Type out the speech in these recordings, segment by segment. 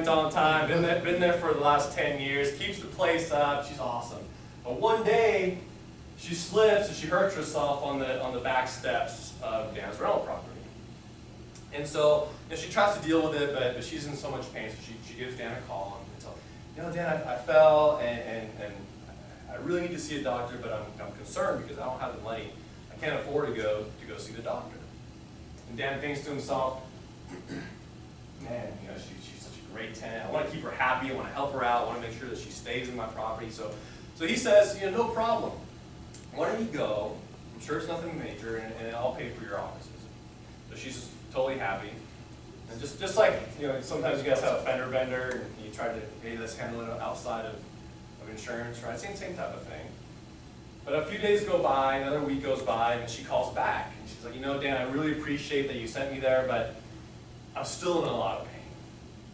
payments on time, been there for the last 10 years, keeps the place up, she's awesome. But one day, she slips and she hurts herself on the back steps of Dan's rental property. And so she tries to deal with it, but she's in so much pain, so she gives Dan a call and tells him, Dan, I fell and I really need to see a doctor, but I'm concerned because I don't have the money. I can't afford to go see the doctor. And Dan thinks to himself, man, she's such a great tenant. I want to keep her happy. I want to help her out. I want to make sure that she stays in my property. So he says, no problem. Why don't you go? I'm sure it's nothing major, and I'll pay for your offices. So she's just totally happy. And just like, sometimes you guys have a fender bender, and you try to, hey, let's handle it outside of insurance, right? Same type of thing. But a few days go by, another week goes by, and she calls back. And she's like, Dan, I really appreciate that you sent me there, but I'm still in a lot of pain.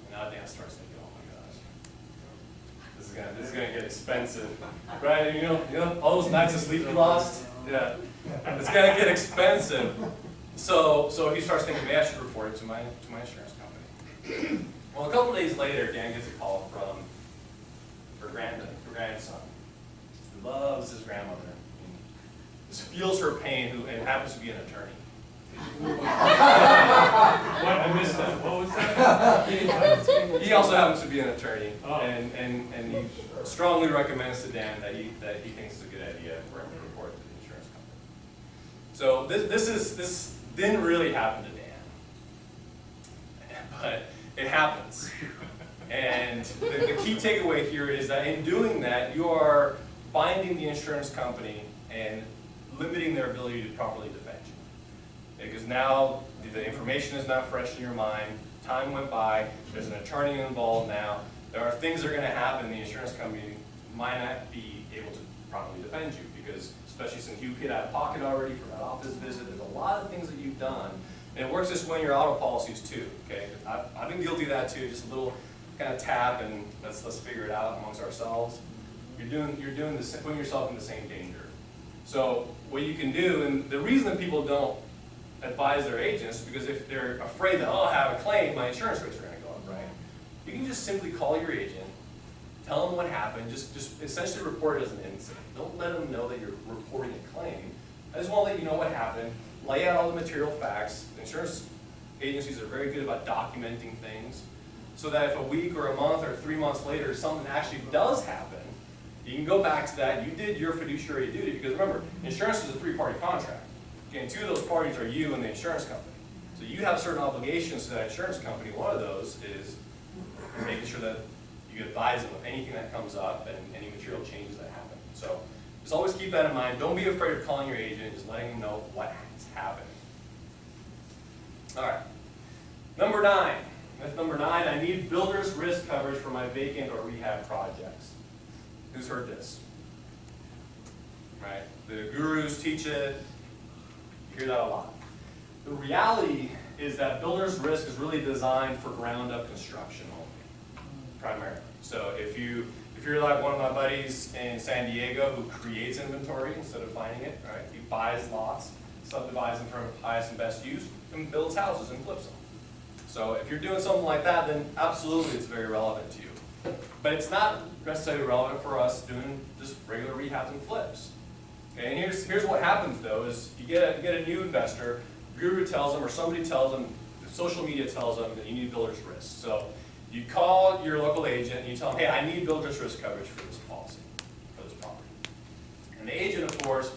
And now Dan starts thinking, oh my gosh, this is gonna get expensive, right? All those nights of sleep you lost, yeah, it's gonna get expensive. So he starts thinking, maybe I should report it to my insurance company. Well, a couple days later, Dan gets a call from her grandson. He loves his grandmother. He just feels her pain, and happens to be an attorney. What? I missed that. What was that? He also happens to be an attorney, oh. and he strongly recommends to Dan that he thinks it's a good idea for him to report to the insurance company. So this didn't really happen to Dan, but it happens. And the key takeaway here is that in doing that, you are binding the insurance company and limiting their ability to properly defend you. Because now the information is not fresh in your mind, time went by, there's an attorney involved now, there are things that are going to happen, the insurance company might not be able to properly defend you, because especially since you paid out of pocket already for that office visit, there's a lot of things that you've done, and it works this way in your auto policies too, okay? I've been guilty of that too, just a little kind of tap and let's figure it out amongst ourselves. You're putting yourself in the same danger. So what you can do, and the reason that people don't advise their agents is because if they're afraid that, I have a claim, my insurance rates are going to go up, right? You can just simply call your agent, tell them what happened, just essentially report it as an incident. Don't let them know that you're reporting a claim. I just want to let you know what happened, lay out all the material facts. Insurance agencies are very good about documenting things, so that if a week or a month or 3 months later something actually does happen, you can go back to that. You did your fiduciary duty, because remember, insurance is a three-party contract. Okay, and two of those parties are you and the insurance company. So you have certain obligations to that insurance company. One of those is making sure that you advise them of anything that comes up and any material changes that happen. So just always keep that in mind. Don't be afraid of calling your agent, just letting them know what's happening. All right. Number 9. Myth number 9, I need builder's risk coverage for my vacant or rehab projects. Who's heard this? Right? The gurus teach it. You hear that a lot. The reality is that builder's risk is really designed for ground-up construction only, primarily. So if you're like one of my buddies in San Diego who creates inventory instead of finding it, right? He buys lots, subdivides them for highest and best use, and builds houses and flips them. So if you're doing something like that, then absolutely it's very relevant to you. But it's not necessarily relevant for us doing just regular rehabs and flips. Okay, and here's what happens though, is you get a new investor, guru tells them, or somebody tells them, social media tells them that you need builder's risk. So you call your local agent and you tell them, hey, I need builder's risk coverage for this policy, for this property. And the agent, of course,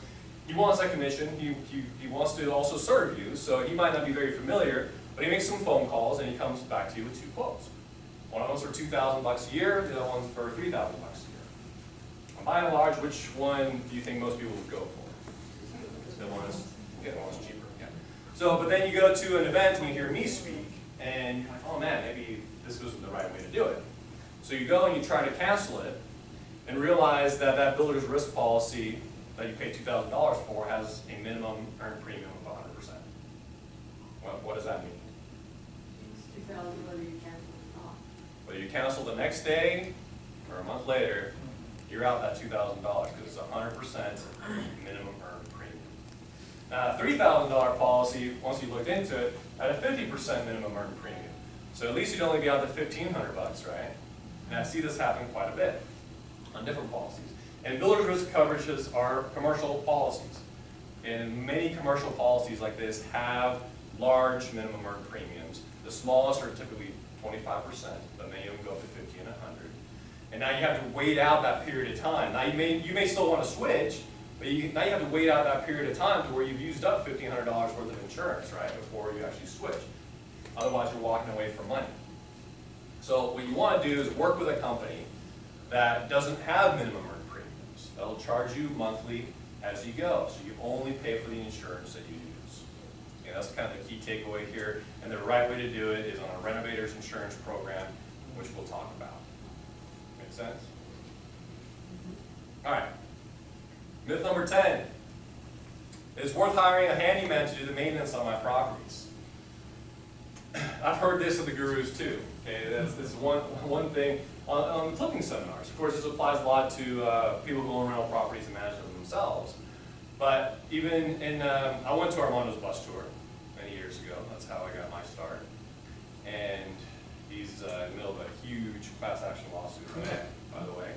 he wants that commission, he wants to also serve you, so he might not be very familiar, but he makes some phone calls and he comes back to you with 2 quotes. One of them's for $2,000 a year, the other one's for $3,000 a year. And by and large, which one do you think most people would go for? The one that's cheaper. Yeah. So, but then you go to an event and you hear me speak, and you're like, oh man, maybe this wasn't the right way to do it. So you go and you try to cancel it, and realize that that builder's risk policy that you pay $2,000 for has a minimum earned premium of 100%. Well, what does that mean? It's $2,000 whether you cancel or not. Whether you cancel the next day or a month later, you're out that $2,000 because it's 100% minimum earned premium. Now, a $3,000 policy, once you looked into it, had a 50% minimum earned premium. So at least you'd only be out to $1,500, right? And I see this happen quite a bit on different policies. And builder's risk coverages are commercial policies. And many commercial policies like this have large minimum earned premiums. The smallest are typically 25%, but many of them go up to 50 and 100. And now you have to wait out that period of time. Now you may still want to switch, but now you have to wait out that period of time to where you've used up $1,500 worth of insurance, right, before you actually switch. Otherwise, you're walking away from money. So what you want to do is work with a company that doesn't have minimum earned premiums. That'll charge you monthly as you go, so you only pay for the insurance that you use. Okay, that's kind of the key takeaway here, and the right way to do it is on a renovator's insurance program, which we'll talk about. Make sense? All right. Myth number 10. It's worth hiring a handyman to do the maintenance on my properties. I've heard this of the gurus too. Okay, that's one thing on flipping seminars. Of course, this applies a lot to people who own rental properties and manage them themselves. But even in, I went to Armando's bus tour many years ago. That's how I got my start. And he's in the middle of a huge class action lawsuit right now, by the way.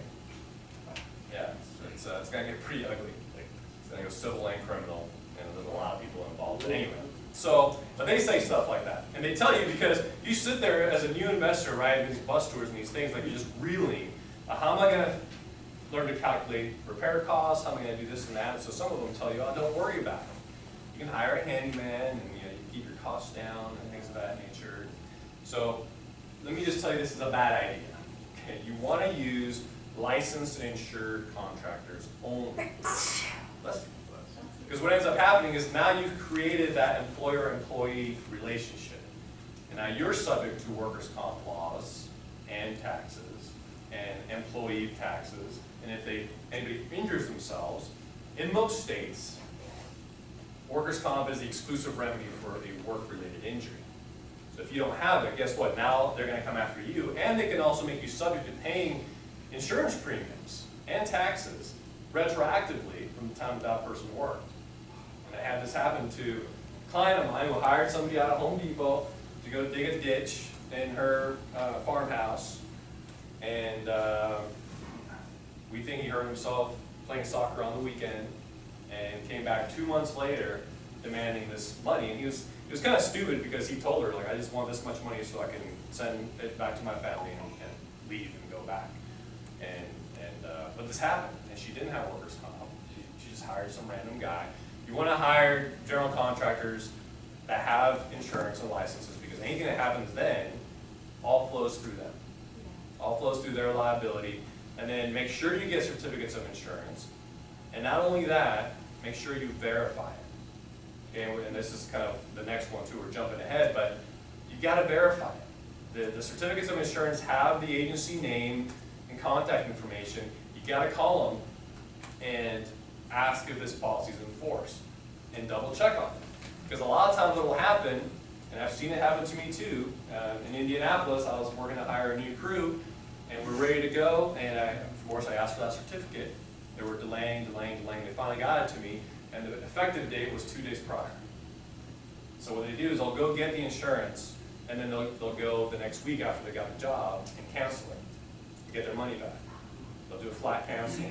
Yeah, it's gonna get pretty ugly. It's gonna go civil and criminal, and there's a lot of people involved. But anyway. So, but they say stuff like that. And they tell you because you sit there as a new investor, right, in these bus tours and these things, like you're just reeling. How am I going to learn to calculate repair costs? How am I going to do this and that? So some of them tell you, oh, don't worry about it. You can hire a handyman and you keep your costs down and things of that nature. So let me just tell you, this is a bad idea. Okay, you want to use licensed and insured contractors only. Because what ends up happening is now you've created that employer-employee relationship. And now you're subject to workers' comp laws and taxes and employee taxes. And if anybody injures themselves, in most states, workers' comp is the exclusive remedy for a work-related injury. So if you don't have it, guess what? Now they're going to come after you, and they can also make you subject to paying insurance premiums and taxes retroactively from the time that person worked. And I had this happen to a client of mine who hired somebody out of Home Depot to go dig a ditch in her farmhouse, and we think he hurt himself playing soccer on the weekend, and came back 2 months later demanding this money. And he was kind of stupid because he told her, like, I just want this much money so I can send it back to my family and leave and go back. But this happened, and she didn't have workers' comp. She just hired some random guy. You want to hire general contractors that have insurance and licenses, because anything that happens then all flows through them. All flows through their liability. And then make sure you get certificates of insurance. And not only that, make sure you verify it. Okay, and this is kind of the next one too, we're jumping ahead, but you got to verify it. The certificates of insurance have the agency name and contact information. You got to call them and ask if this policy is enforced and double check on it. Because a lot of times what will happen, and I've seen it happen to me too, in Indianapolis, I was working to hire a new crew, and we're ready to go, and of course I asked for that certificate. They were delaying. They finally got it to me, and the effective date was 2 days prior. So what they do is they'll go get the insurance, and then they'll go the next week after they got the job and cancel it to get their money back. They'll do a flat cancel.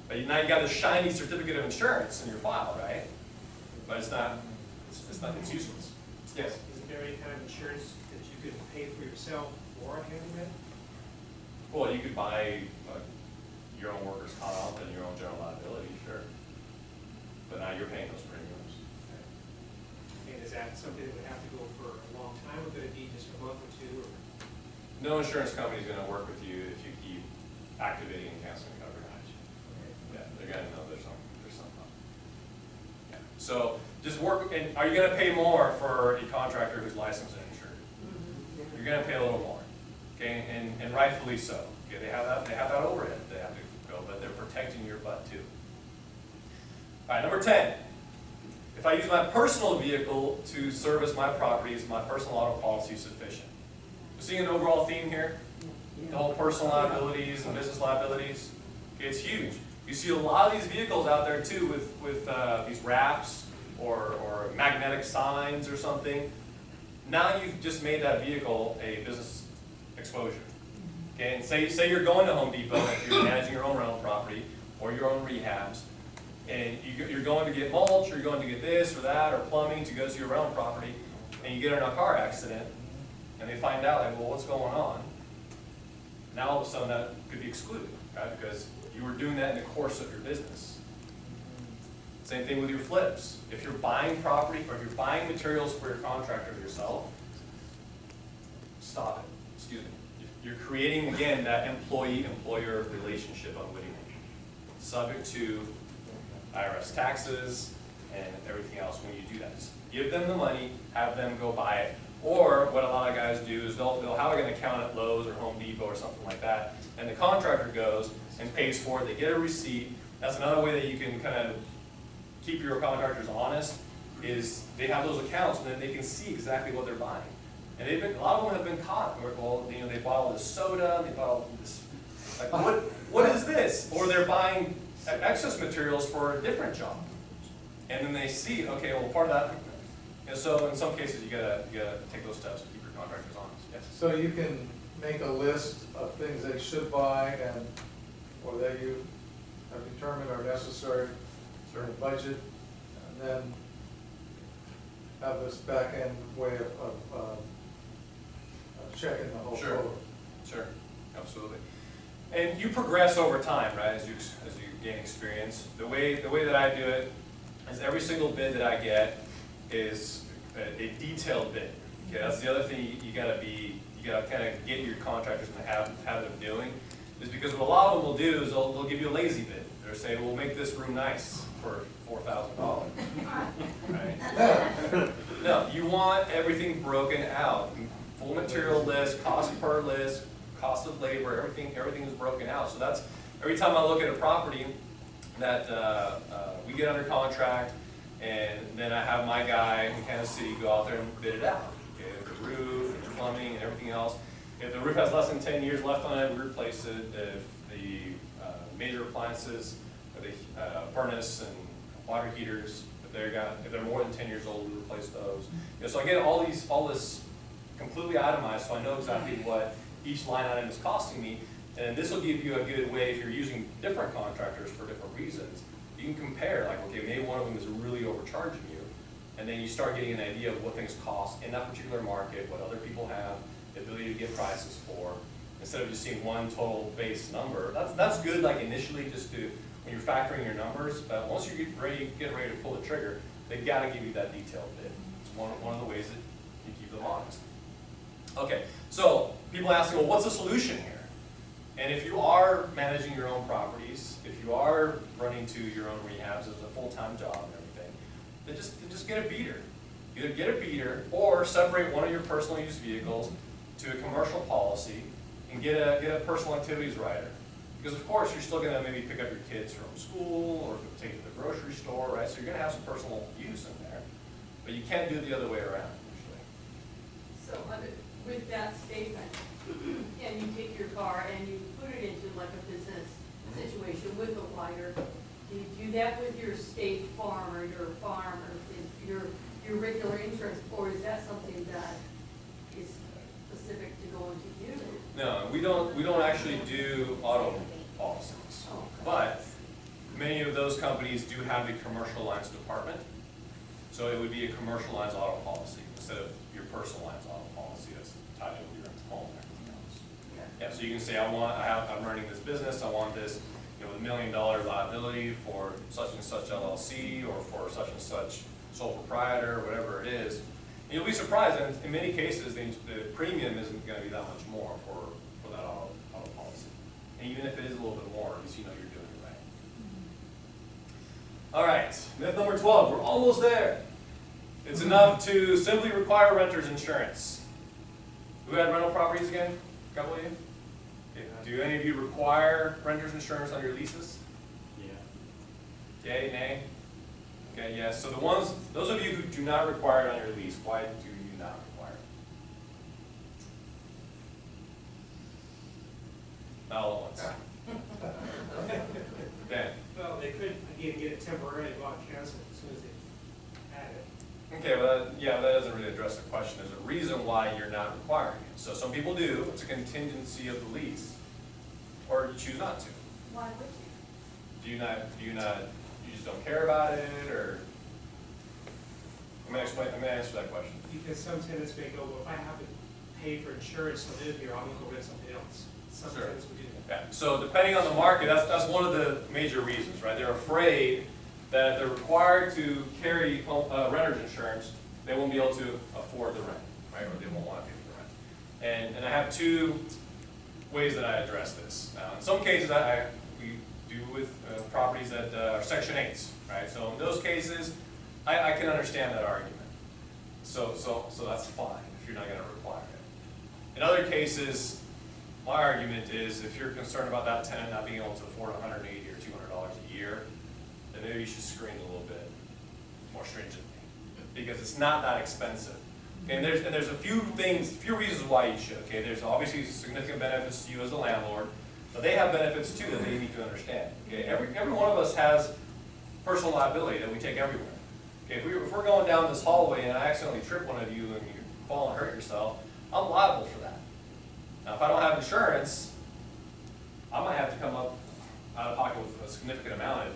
But now you got a shiny certificate of insurance in your file, right? But it's useless. Yes? Isn't there any kind of insurance that you could pay for yourself or a handyman? Well, you could buy your own workers' comp and your own general liability, sure. But now you're paying those premiums. And is that something that would have to go for a long time, or could it be just a month or two? Or? No insurance company is going to work with you if you keep activating and canceling coverage. Yeah, they're going to know there's something. Yeah. So just work, and are you going to pay more for a contractor who's licensed and insured? You're going to pay a little more, okay, and rightfully so. Okay, they have that overhead they have to go, but they're protecting your butt too. All right, number 10. If I use my personal vehicle to service my properties, my personal auto policy is sufficient. You seeing an overall theme here? The whole personal liabilities and business liabilities. Okay, it's huge. You see a lot of these vehicles out there too with these wraps or magnetic signs or something. now you've just made that vehicle a business exposure. Okay, and say you're going to Home Depot, if you're managing your own rental property or your own rehabs, and you're going to get mulch, or you're going to get this or that, or plumbing to go to your rental property, and you get in a car accident, and they find out, like, well, what's going on? Now all of a sudden that could be excluded, right? Because you were doing that in the course of your business. Same thing with your flips. If you're buying property, or if you're buying materials for your contractor or yourself, stop it, excuse me. You're creating, again, that employee-employer relationship unwittingly, subject to IRS taxes and everything else when you do that. Just give them the money, have them go buy it. Or what a lot of guys do is they'll have an account at Lowe's or Home Depot or something like that, and the contractor goes and pays for it. They get a receipt. That's another way that you can kind of keep your contractors honest, is they have those accounts and then they can see exactly what they're buying. And a lot of them have been caught. Well, you know, they bought all this soda, they bought all this, like, what is this? Or they're buying excess materials for a different job. And then they see, okay, well, part of that, you know, so in some cases you gotta take those steps to keep your contractors honest. Yes? So you can make a list of things they should buy and, or that you have determined are necessary for the budget, and then have this back end way of checking the whole Sure. code. Sure, absolutely. And you progress over time, right, as you gain experience. The way that I do it is every single bid that I get is a detailed bid. Okay, that's the other thing you gotta kind of get your contractors in the habit of doing, is because what a lot of them will do is they'll give you a lazy bid. They'll say, we'll make this room nice for $4,000. Right? No, you want everything broken out. Full material list, cost per list, cost of labor, everything is broken out. So that's, every time I look at a property that we get under contract, and then I have my guy in Kansas City go out there and bid it out. Okay, the roof, and the plumbing, and everything else. If the roof has less than 10 years left on it, we replace it. If the major appliances, the furnace and water heaters, if they're more than 10 years old, we replace those. You know, so I get all this completely itemized, so I know exactly what each line item is costing me. And this will give you a good way, if you're using different contractors for different reasons, you can compare, like, okay, maybe one of them is really overcharging you, and then you start getting an idea of what things cost in that particular market, what other people have the ability to get prices for, instead of just seeing one total base number. That's good, like, initially, just to, when you're factoring your numbers, but once you get ready to pull the trigger, they've got to give you that detailed bid. It's one of the ways that you keep them honest. Okay, so people asking, well, what's the solution here? And if you are managing your own properties, if you are running to your own rehabs as a full-time job and everything, then just get a beater. Either get a beater or separate one of your personal use vehicles to a commercial policy and get a personal activities rider. Because of course you're still going to maybe pick up your kids from school or take them to the grocery store, right? So you're going to have some personal use in there, but you can't do it the other way around usually. So with that statement, and you take your car and you put it into like a business situation with a wider, do you do that with your state farm or your farm or your regular insurance, or is that something that is specific to go into unit? No, we don't actually do auto policies, but many of those companies do have a commercial lines department, so it would be a commercial lines auto policy instead of your personal lines auto policy that's tied into your home and everything else. Yeah, so you can say, I'm running this business, I want this, you know, $1 million liability for such and such LLC or for such and such sole proprietor, whatever it is. And you'll be surprised, and in many cases, the premium isn't going to be that much more for that auto policy. And even if it is a little bit more, at least you know you're doing it right. All right, myth number 12, we're almost there. It's enough to simply require renter's insurance. Who had rental properties again? A couple of you? Okay. Do any of you require renter's insurance on your leases? Yeah. Yay, nay? Okay, yes. So those of you who do not require it on your lease, why do you not require it? Not all at once. Ben? Well, they could, again, get it temporarily, go out and cancel it as soon as they add it. Okay, well, yeah, that doesn't really address the question. There's a reason why you're not requiring it. So some people do, it's a contingency of the lease, or you choose not to. Why would you? You just don't care about it, or? I'm gonna answer that question. Because some tenants may go, well, if I have to pay for insurance to live here, I'm gonna go rent something else. Some Sure. tenants would do that. Yeah, so depending on the market, that's one of the major reasons, right? They're afraid that if they're required to carry renter's insurance, they won't be able to afford the rent, right? Or they won't want to pay for the rent. And I have two ways that I address this. Now, in some cases, we do with properties that are Section 8s, right? So in those cases, I can understand that argument. So that's fine if you're not going to require it. In other cases, my argument is if you're concerned about that tenant not being able to afford $180 or $200 a year, then maybe you should screen a little bit more stringently, because it's not that expensive. Okay, and there's a few reasons why you should. Okay, there's obviously significant benefits to you as a landlord, but they have benefits too that they need to understand. Okay, every one of us has personal liability that we take everywhere. Okay, if we're going down this hallway and I accidentally trip one of you and you fall and hurt yourself, I'm liable for that. Now, if I don't have insurance, I might have to come up out of pocket with a significant amount,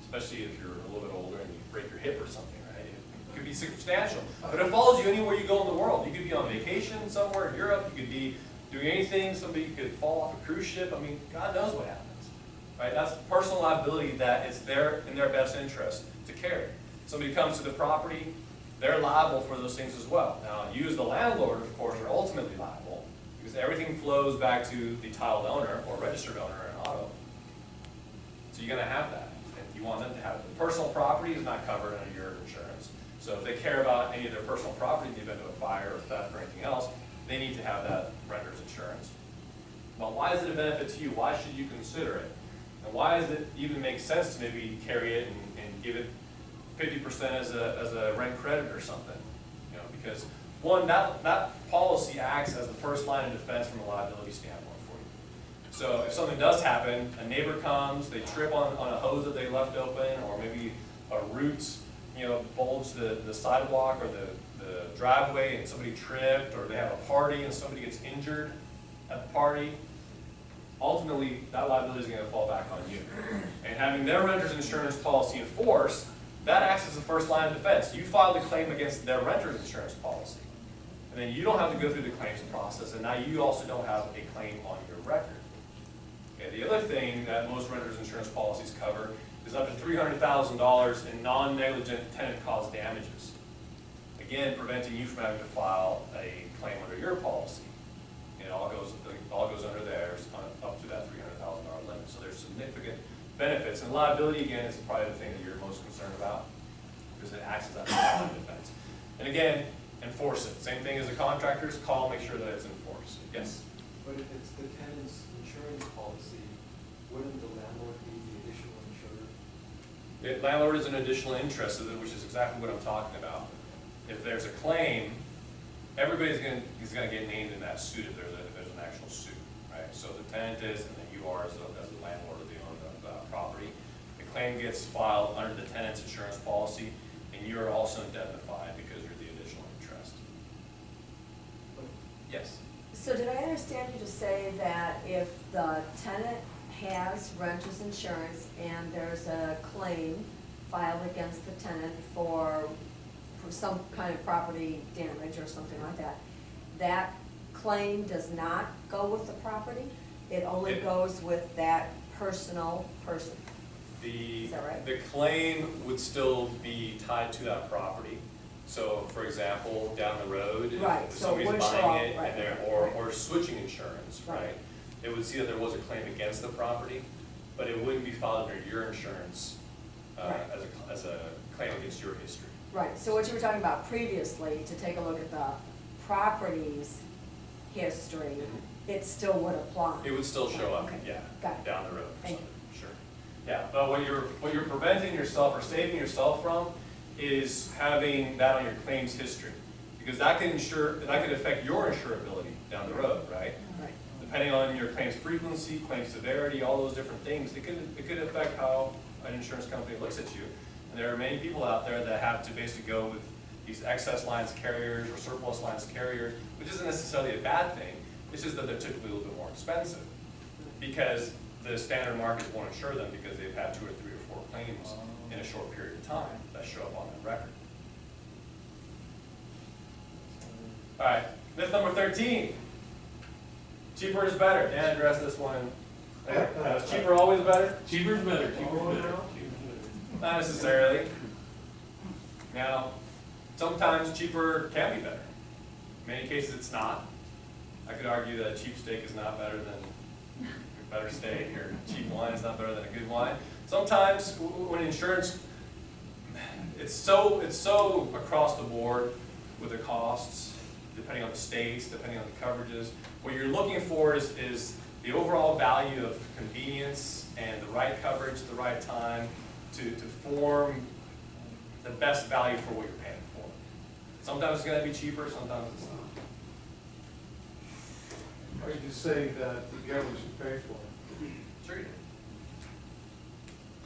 especially if you're a little bit older and you break your hip or something, right? It could be substantial. But it follows you anywhere you go in the world. You could be on vacation somewhere in Europe. You could be doing anything. Somebody could fall off a cruise ship. I mean, God knows what happens, right? That's personal liability that is in their best interest to carry. Somebody comes to the property, they're liable for those things as well. Now, you as the landlord, of course, are ultimately liable because everything flows back to the titled owner or registered owner in auto. So you're going to have that, and you want them to have it. The personal property is not covered under your insurance. So if they care about any of their personal property in the event of a fire or theft or anything else, they need to have that renter's insurance. Well, why is it a benefit to you? Why should you consider it? And why does it even make sense to maybe carry it and give it 50% as a rent credit or something? You know, because one, that policy acts as the first line of defense from a liability standpoint for you. So if something does happen, a neighbor comes, they trip on a hose that they left open, or maybe a root, bulged the sidewalk or the driveway and somebody tripped, or they have a party and somebody gets injured at the party, ultimately that liability is going to fall back on you. And having their renter's insurance policy in force, that acts as the first line of defense. You filed a claim against their renter's insurance policy. And then you don't have to go through the claims process, and now you also don't have a claim on your record. Okay, the other thing that most renter's insurance policies cover is up to $300,000 in non-negligent tenant-caused damages. Again, preventing you from having to file a claim under your policy. And it all goes under theirs up to that $300,000 limit. So there's significant benefits. And liability, again, is probably the thing that you're most concerned about because it acts as that line of defense. And again, enforce it. Same thing as the contractors, call, make sure that it's enforced. Yes? But if it's the tenant's insurance policy, wouldn't the landlord be the additional insurer? The landlord is an additional interest, which is exactly what I'm talking about. If there's a claim, everybody's going to get named in that suit if there's an actual suit, right? So the tenant is, and then you are as the landlord of the owner of the property. The claim gets filed under the tenant's insurance policy, and you're also indemnified because you're the additional interest. Yes? So did I understand you to say that if the tenant has renter's insurance and there's a claim filed against the tenant for some kind of property damage or something like that, that claim does not go with the property? It only goes with that personal person? Is that right? The claim would still be tied to that property. So, for example, down the road, Right, if so somebody's we're buying it right, and they're, right. or switching insurance, Right. right? They would see that there was a claim against the property, but it wouldn't be filed under your insurance Right. as a claim against your history. Right, so what you were talking about previously, to take a look at the property's history, it still would apply? It would still show up, Okay. yeah, Got it. down the road. or Thank something, sure. Yeah, but what you're preventing yourself or saving yourself from is having that on your claims history, because that can affect your insurability down the road, right? Right. Depending on your claims frequency, claims severity, all those different things, it could affect how an insurance company looks at you. And there are many people out there that have to basically go with these excess lines carriers or surplus lines carriers, which isn't necessarily a bad thing. It's just that they're typically a little bit more expensive because the standard markets won't insure them because they've had 2 or 3 or 4 claims in a short period of time that show up on that record. All right, myth number 13. Cheaper is better. Dan addressed this one. Is cheaper always better? Cheaper is better, cheaper Oh, is better. no. Not necessarily. Now, sometimes cheaper can be better. In many cases, it's not. I could argue that a cheap steak is not better than a better steak, or cheap wine is not better than a good wine. Sometimes, when insurance, it's so across the board with the costs, depending on the states, depending on the coverages. What you're looking for is the overall value of convenience and the right coverage at the right time to form the best value for what you're paying for. Sometimes it's going to be cheaper, sometimes it's not. Or you just say that you get what you pay for. Sure you do.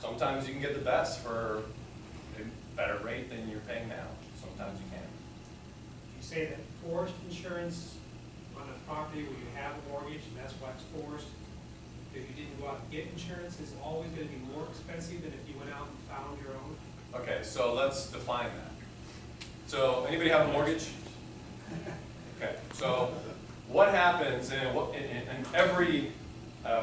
Sometimes you can get the best for a better rate than you're paying now. Sometimes you can. You say that forced insurance on a property where you have a mortgage, and that's why it's forced, if you didn't go out and get insurance, is always gonna be more expensive than if you went out and found your own? Okay, so let's define that. So, anybody have a mortgage? Okay, so what happens in every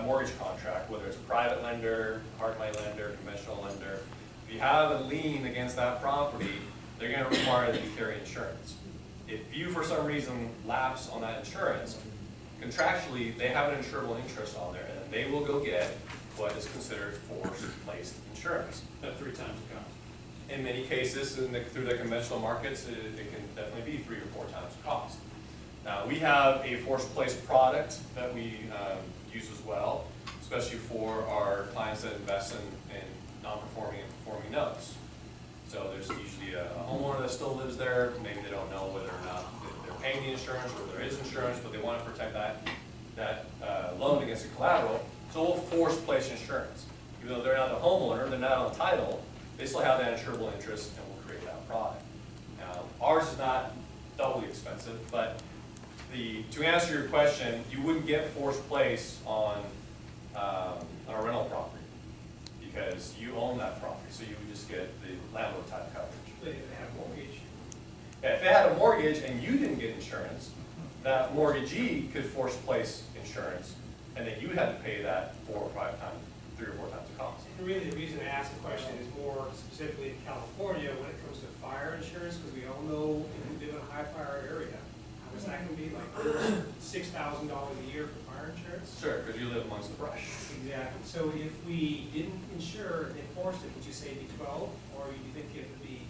mortgage contract, whether it's a private lender, hard money lender, conventional lender, if you have a lien against that property, they're going to require that you carry insurance. If you, for some reason, lapse on that insurance, contractually, they have an insurable interest on there, and then they will go get what is considered forced-placed insurance. At 3 times the cost. In many cases, through the conventional markets, it can definitely be 3 or 4 times the cost. Now, we have a forced-placed product that we use as well, especially for our clients that invest in non-performing and performing notes. So there's usually a homeowner that still lives there. Maybe they don't know whether or not they're paying the insurance or there is insurance, but they want to protect that loan against the collateral. So we'll force place insurance. Even though they're not the homeowner, they're not on title, they still have that insurable interest and we'll create that product. Now, ours is not doubly expensive, but to answer your question, you wouldn't get forced place on a rental property because you own that property, so you would just get the landlord type coverage. They didn't have a mortgage. Yeah, if they had a mortgage and you didn't get insurance, that mortgagee could force place insurance, and then you had to pay that 4 or 5 times, 3 or 4 times the cost. And really, the reason I asked the question is more specifically in California when it comes to fire insurance, because we all know if we live in a high fire area, how much that can be, like $6,000 a year for fire insurance. Sure, because you live amongst the brush. Exactly. So if we didn't insure and enforced it, would you say it'd be 12, or do you think it would be?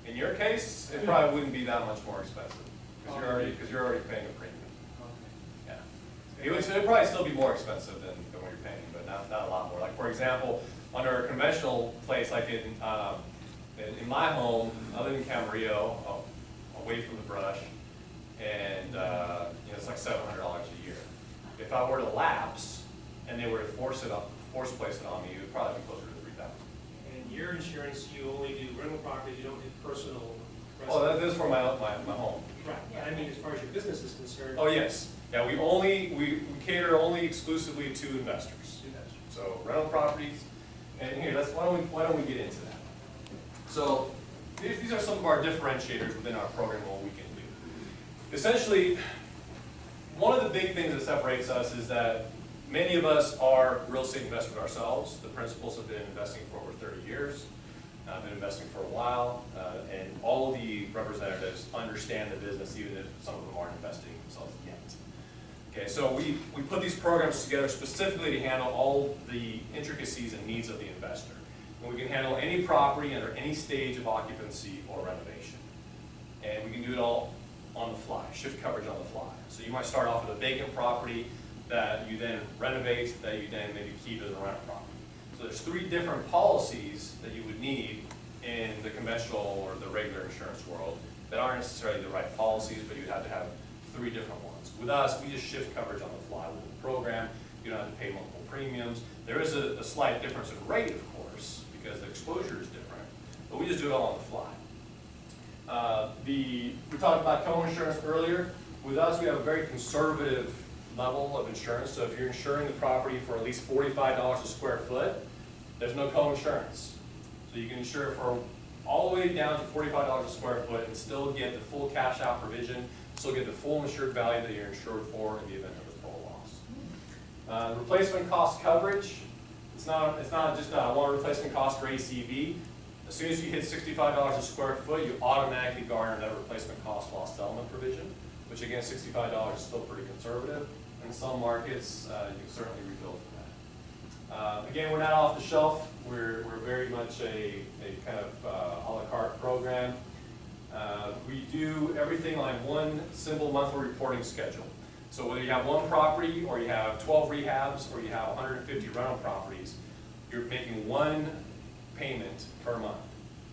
In your case, it probably wouldn't be that much more expensive because you're already paying a premium. Yeah, it'd probably still be more expensive than what you're paying, but not a lot more. Like for example, under a conventional place like in my home, I live in Camarillo, away from the brush, and it's like $700 a year. If I were to lapse and they were to force place it on me, it would probably be closer to $3,000. And your insurance, you only do rental properties, you don't do personal. Oh, that is for my home. Right, but I mean, as far as your business is concerned. Oh, yes. Yeah, we cater only exclusively to investors. So rental properties, and here, why don't we get into that? So these are some of our differentiators within our program and what we can do. Essentially, one of the big things that separates us is that many of us are real estate investors ourselves. The principals have been investing for over 30 years. I've been investing for a while, and all of the representatives understand the business, even if some of them aren't investing themselves yet. Okay, so we put these programs together specifically to handle all the intricacies and needs of the investor. And we can handle any property under any stage of occupancy or renovation. And we can do it all on the fly, shift coverage on the fly. So you might start off with a vacant property that you then renovate, that you then maybe keep as a rental property. So there's 3 different policies that you would need in the conventional or the regular insurance world that aren't necessarily the right policies, but you'd have to have 3 different ones. With us, we just shift coverage on the fly with the program. You don't have to pay multiple premiums. There is a slight difference in rate, of course, because the exposure is different, but we just do it all on the fly. We talked about co-insurance earlier. With us, we have a very conservative level of insurance. So if you're insuring the property for at least $45 a square foot, there's no co-insurance. So you can insure for all the way down to $45 a square foot and still get the full cash out provision, still get the full insured value that you're insured for in the event of a total loss. Replacement cost coverage, it's not just a one replacement cost or ACV. As soon as you hit $65 a square foot, you automatically garner that replacement cost loss settlement provision, which again, $65 is still pretty conservative. In some markets, you can certainly rebuild from that. Again, we're not off the shelf. We're very much a kind of a la carte program. We do everything on one simple monthly reporting schedule. So whether you have one property, or you have 12 rehabs, or you have 150 rental properties, you're making one payment per month,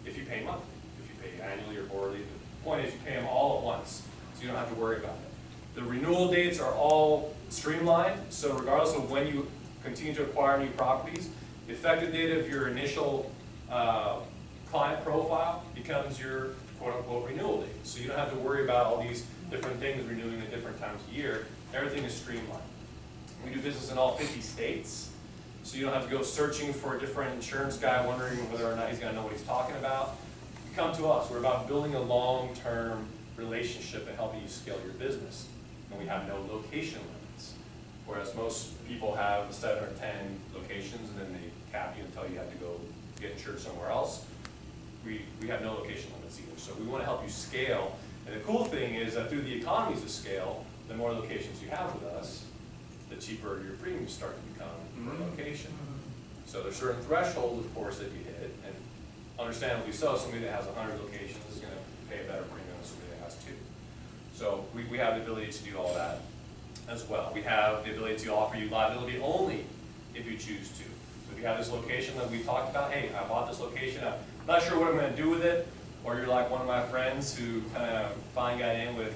if you pay monthly. If you pay annually or quarterly, the point is you pay them all at once, so you don't have to worry about it. The renewal dates are all streamlined, so regardless of when you continue to acquire new properties, the effective date of your initial client profile becomes your quote-unquote renewal date. So you don't have to worry about all these different things renewing at different times of year. Everything is streamlined. We do business in all 50 states, so you don't have to go searching for a different insurance guy wondering whether or not he's going to know what he's talking about. You come to us. We're about building a long-term relationship and helping you scale your business. And we have no location limits, whereas most people have 7 or 10 locations and then they cap you and tell you have to go get insured somewhere else. We have no location limits either, so we want to help you scale. And the cool thing is that through the economies of scale, the more locations you have with us, the cheaper your premiums start to become per location. So there's certain thresholds, of course, that you hit, and understandably so, somebody that has 100 locations is going to pay a better premium than somebody that has 2. So we have the ability to do all that as well. We have the ability to offer you liability only if you choose to. So if you have this location that we talked about, hey, I bought this location, I'm not sure what I'm going to do with it, or you're like one of my friends who kind of finally got in with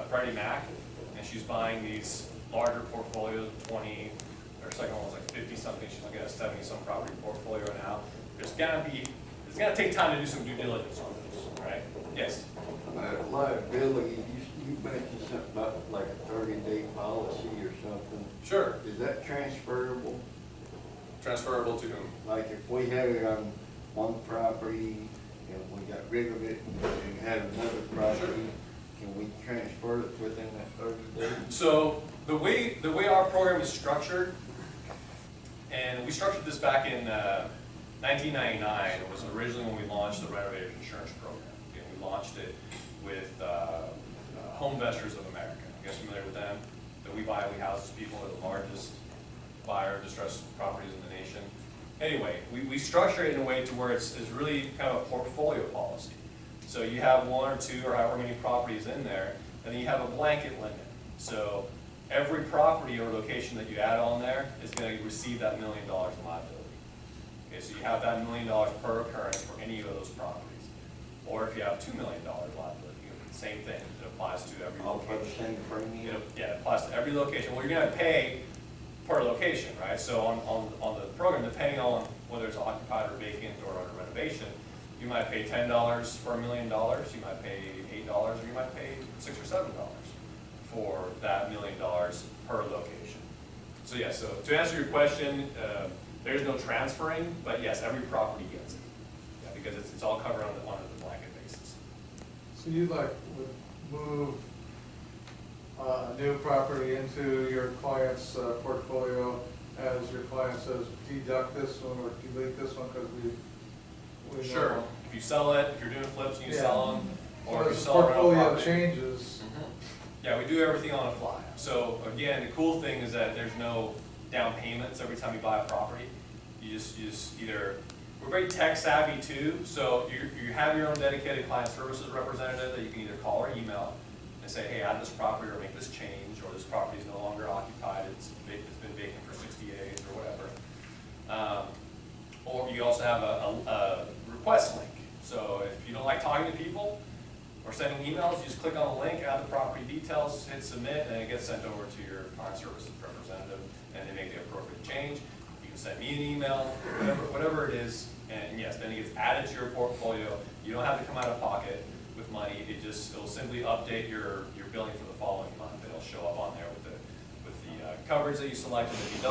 Freddie Mac, and she's buying these larger portfolios, 20, her second one was like 50 something, she's looking at a 70 some property portfolio now. It's gonna take time to do some due diligence on this, right? Yes? Liability, you mentioned something about like a 30-day policy or something. Sure. Is that transferable? Transferable to whom? Like if we had it on one property and we got rid of it and had another property, can we transfer it within that 30 days? So the way our program is structured, and we structured this back in 1999, it was originally when we launched the Renovator Insurance Program. And we launched it with Home Investors of America. You guys familiar with them? The We Buy, We Houses people are the largest buyer of distressed properties in the nation. Anyway, we structure it in a way to where it's really kind of a portfolio policy. So you have 1 or 2 or however many properties in there, and then you have a blanket limit. So every property or location that you add on there is going to receive that $1 million in liability. Okay, so you have that $1 million per occurrence for any of those properties. Or if you have $2 million liability, same thing. It applies to every All for the location. same premium? Yeah, it applies to every location. Well, you're going to pay per location, right? So on the program, depending on whether it's occupied or vacant or under renovation, you might pay $10 for $1 million, you might pay $8, or you might pay $6 or $7 for that $1 million per location. So yeah, so to answer your question, there's no transferring, but yes, every property gets it. Yeah, because it's all covered on the blanket basis. So you would move a new property into your client's portfolio as your client says, deduct this one or delete this one because we know. Sure. If you sell it, if you're doing flips and you Yeah. sell them, or if So you as sell a rental portfolio property. changes, Yeah, we do everything on the fly. So again, the cool thing is that there's no down payments every time you buy a property. You just either, we're very tech savvy too, so you have your own dedicated client services representative that you can either call or email and say, hey, add this property or make this change, or this property is no longer occupied, it's been vacant for 60 days or whatever. Or you also have a request link. So if you don't like talking to people or sending emails, you just click on the link, add the property details, hit submit, and it gets sent over to your client services representative, and they make the appropriate change. You can send me an email, whatever it is, and yes, then it gets added to your portfolio. You don't have to come out of pocket. with money, it'll simply update your billing for the following month. It'll show up on there with the coverage that you selected, the deductible